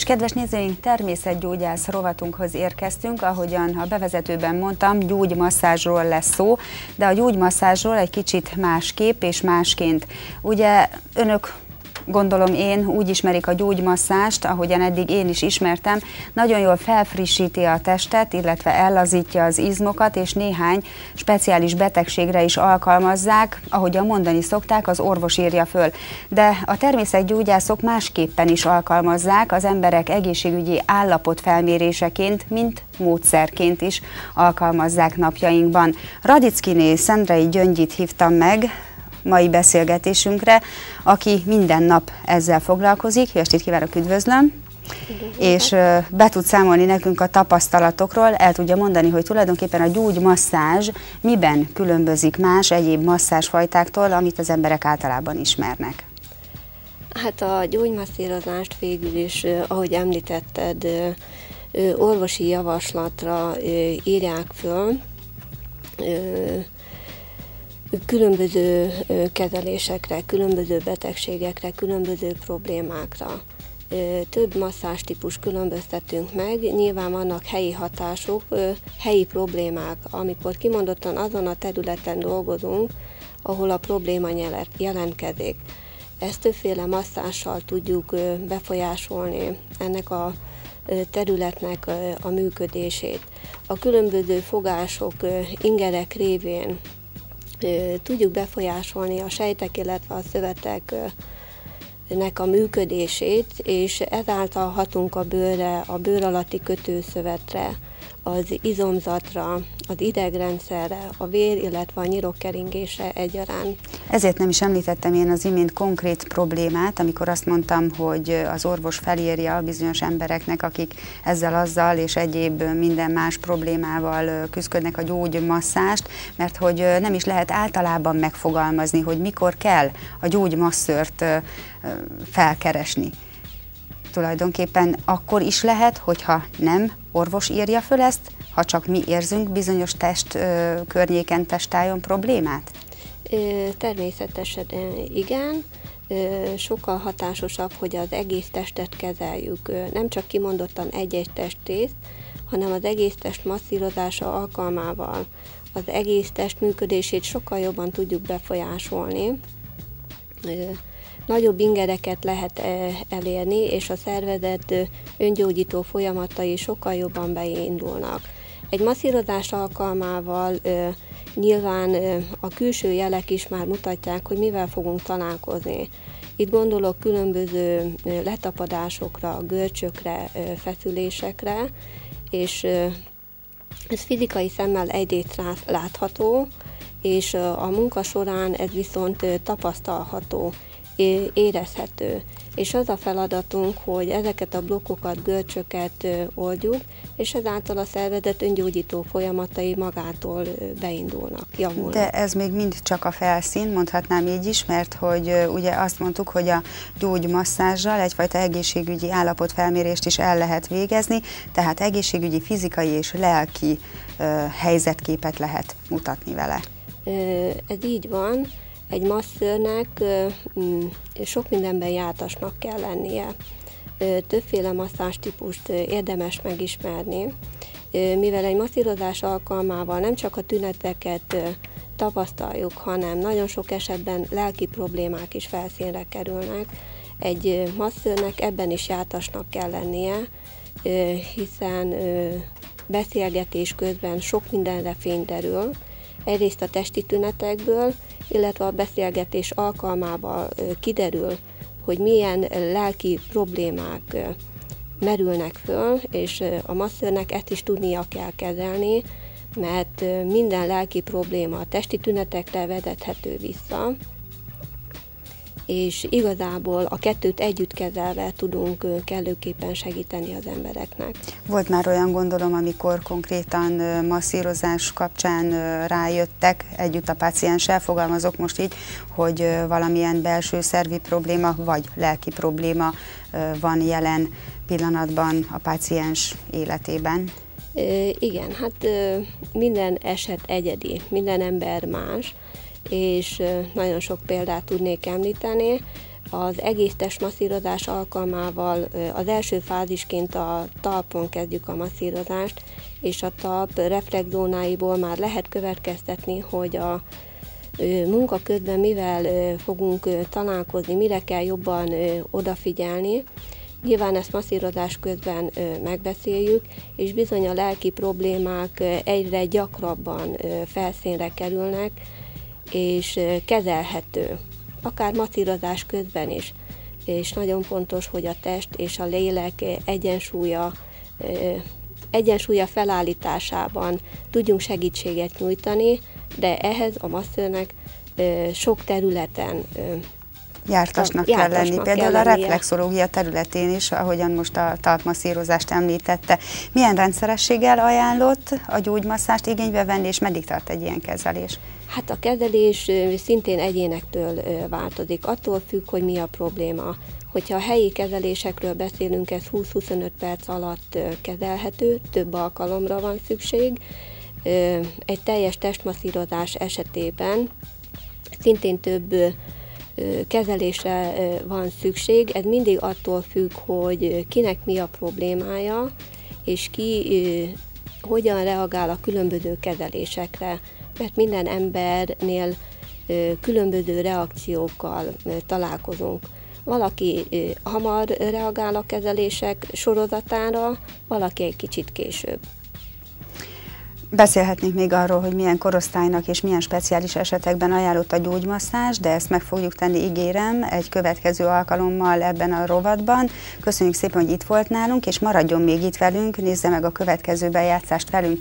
kedves nézőink, természetgyógyász rovatunkhoz érkeztünk, ahogyan a bevezetőben mondtam, gyógymasszázsról lesz szó, de a gyógymasszázsról egy kicsit másképp és másként. Ugye önök, gondolom én, úgy ismerik a gyógymasszást, ahogyan eddig én is ismertem, nagyon jól felfrissíti a testet, illetve ellazítja az izmokat, és néhány speciális betegségre is alkalmazzák, ahogyan mondani szokták, az orvos írja föl. De a természetgyógyászok másképpen is alkalmazzák, az emberek egészségügyi állapot felméréseként, mint módszerként is alkalmazzák napjainkban. Radickiné Szendrei Gyöngyit hívtam meg mai beszélgetésünkre, aki minden nap ezzel foglalkozik. Jó estét kívánok, üdvözlöm! És be tud számolni nekünk a tapasztalatokról, el tudja mondani, hogy tulajdonképpen a gyógymasszázs miben különbözik más egyéb masszázsfajtáktól, amit az emberek általában ismernek. Hát a gyógymasszírozást végül is, ahogy említetted, orvosi javaslatra írják föl, különböző kezelésekre, különböző betegségekre, különböző problémákra. Több masszázstípus különböztetünk meg, nyilván vannak helyi hatások, helyi problémák, amikor kimondottan azon a területen dolgozunk, ahol a probléma jelentkezik. Ezt többféle masszázssal tudjuk befolyásolni ennek a területnek a működését. A különböző fogások, ingerek révén tudjuk befolyásolni a sejtek, illetve a szöveteknek a működését, és ezáltal hatunk a bőrre, a bőr alatti kötőszövetre, az izomzatra, az idegrendszerre, a vér, illetve a nyirok keringésre egyaránt. Ezért nem is említettem én az imént konkrét problémát, amikor azt mondtam, hogy az orvos felírja bizonyos embereknek, akik ezzel-azzal és egyéb minden más problémával küzdködnek, a gyógymasszást, mert hogy nem is lehet általában megfogalmazni, hogy mikor kell a gyógymasszört felkeresni. Tulajdonképpen akkor is lehet, hogyha nem orvos írja föl ezt, ha csak mi érzünk bizonyos test környéken, testtájon problémát? Természetesen igen. Sokkal hatásosabb, hogy az egész testet kezeljük. Nem csak kimondottan egy-egy testrészt, hanem az egész test masszírozása alkalmával az egész test működését sokkal jobban tudjuk befolyásolni. Nagyobb ingereket lehet elérni, és a szervezet öngyógyító folyamatai sokkal jobban beindulnak. Egy masszírozás alkalmával nyilván a külső jelek is már mutatják, hogy mivel fogunk találkozni. Itt gondolok különböző letapadásokra, görcsökre, feszülésekre, és ez fizikai szemmel egyrészt látható, és a munka során ez viszont tapasztalható, érezhető. És az a feladatunk, hogy ezeket a blokkokat, görcsöket oldjuk, és ezáltal a szervezet öngyógyító folyamatai magától beindulnak, javulnak. De ez még mind csak a felszín, mondhatnám így is, mert hogy ugye azt mondtuk, hogy a gyógymasszázsal egyfajta egészségügyi állapotfelmérést is el lehet végezni, tehát egészségügyi, fizikai és lelki helyzetképet lehet mutatni vele. Ez így van. Egy masszőrnek sok mindenben jártasnak kell lennie. Többféle masszázstípust érdemes megismerni, mivel egy masszírozás alkalmával nem csak a tüneteket tapasztaljuk, hanem nagyon sok esetben lelki problémák is felszínre kerülnek. Egy masszőrnek ebben is jártasnak kell lennie, hiszen beszélgetés közben sok mindenre fény derül, egyrészt a testi tünetekből, illetve a beszélgetés alkalmával kiderül, hogy milyen lelki problémák merülnek föl, és a masszőrnek ezt is tudnia kell kezelni, mert minden lelki probléma a testi tünetekre vezethető vissza, és igazából a kettőt együtt kezelve tudunk kellőképpen segíteni az embereknek. Volt már olyan, gondolom, amikor konkrétan masszírozás kapcsán rájöttek együtt a pácienssel, fogalmazok most így, hogy valamilyen belső szervi probléma vagy lelki probléma van jelen pillanatban a páciens életében. Igen, hát minden eset egyedi, minden ember más, és nagyon sok példát tudnék említeni. Az egész testmasszírozás alkalmával az első fázisként a talpon kezdjük a masszírozást, és a talp reflexzónáiból már lehet következtetni, hogy a munka közben mivel fogunk találkozni, mire kell jobban odafigyelni. Nyilván ezt masszírozás közben megbeszéljük, és bizony a lelki problémák egyre gyakrabban felszínre kerülnek, és kezelhető, akár masszírozás közben is. És nagyon fontos, hogy a test és a lélek egyensúlya felállításában tudjunk segítséget nyújtani, de ehhez a masszőrnek sok területen jártasnak kell lenni. Például a reflexológia területén is, ahogyan most a talpmasszírozást említette. Milyen rendszerességgel ajánlott a gyógymasszást igénybe venni, és meddig tart egy ilyen kezelés? Hát a kezelés szintén egyénektől változik, attól függ, hogy mi a probléma. Hogyha a helyi kezelésekről beszélünk, ez 20-25 perc alatt kezelhető, több alkalomra van szükség. Egy teljes testmasszírozás esetében szintén több kezelésre van szükség. Ez mindig attól függ, hogy kinek mi a problémája, és ki hogyan reagál a különböző kezelésekre, mert minden embernél különböző reakciókkal találkozunk. Valaki hamar reagál a kezelések sorozatára, valaki egy kicsit később. Beszélhetnénk még arról, hogy milyen korosztálynak és milyen speciális esetekben ajánlott a gyógymasszázs, de ezt meg fogjuk tenni, ígérem, egy következő alkalommal ebben a rovatban. Köszönjük szépen, hogy itt volt nálunk, és maradjon még itt velünk, nézze meg a következő bejátszást velünk.